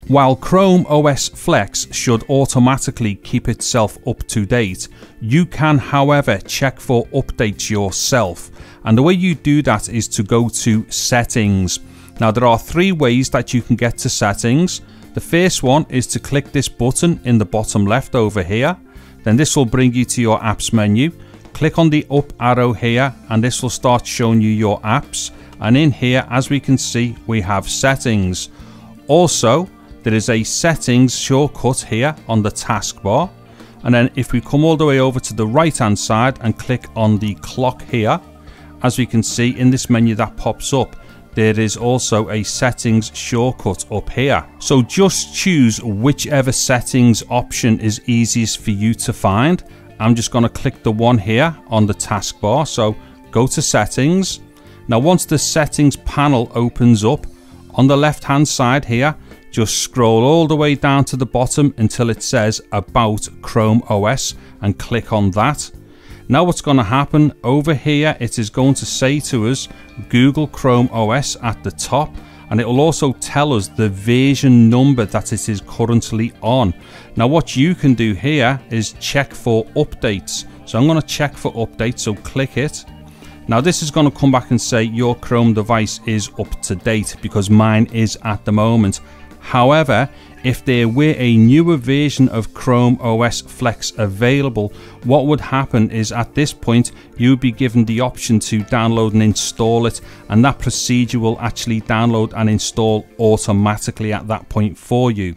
While Chrome OS Flex should automatically keep itself up to date, you can, however, check for updates yourself. And the way you do that is to go to Settings. Now, there are three ways that you can get to Settings. The first one is to click this button in the bottom left over here. Then this will bring you to your apps menu. Click on the up arrow here and this will start showing you your apps. And in here, as we can see, we have Settings. Also, there is a Settings shortcut here on the taskbar. And then if we come all the way over to the right hand side and click on the clock here, as we can see in this menu that pops up, there is also a Settings shortcut up here. So just choose whichever settings option is easiest for you to find. I'm just going to click the one here on the taskbar. So go to Settings. Now once the Settings panel opens up, on the left hand side here, just scroll all the way down to the bottom until it says About Chrome OS and click on that. Now what's going to happen over here, it is going to say to us Google Chrome OS at the top, and it will also tell us the version number that it is currently on. Now what you can do here is check for updates. So I'm going to check for updates, so click it. Now this is going to come back and say your Chrome device is up to date because mine is at the moment. However, if there were a newer version of Chrome OS Flex available, what would happen is at this point you would be given the option to download and install it, and that procedure will actually download and install automatically at that point for you.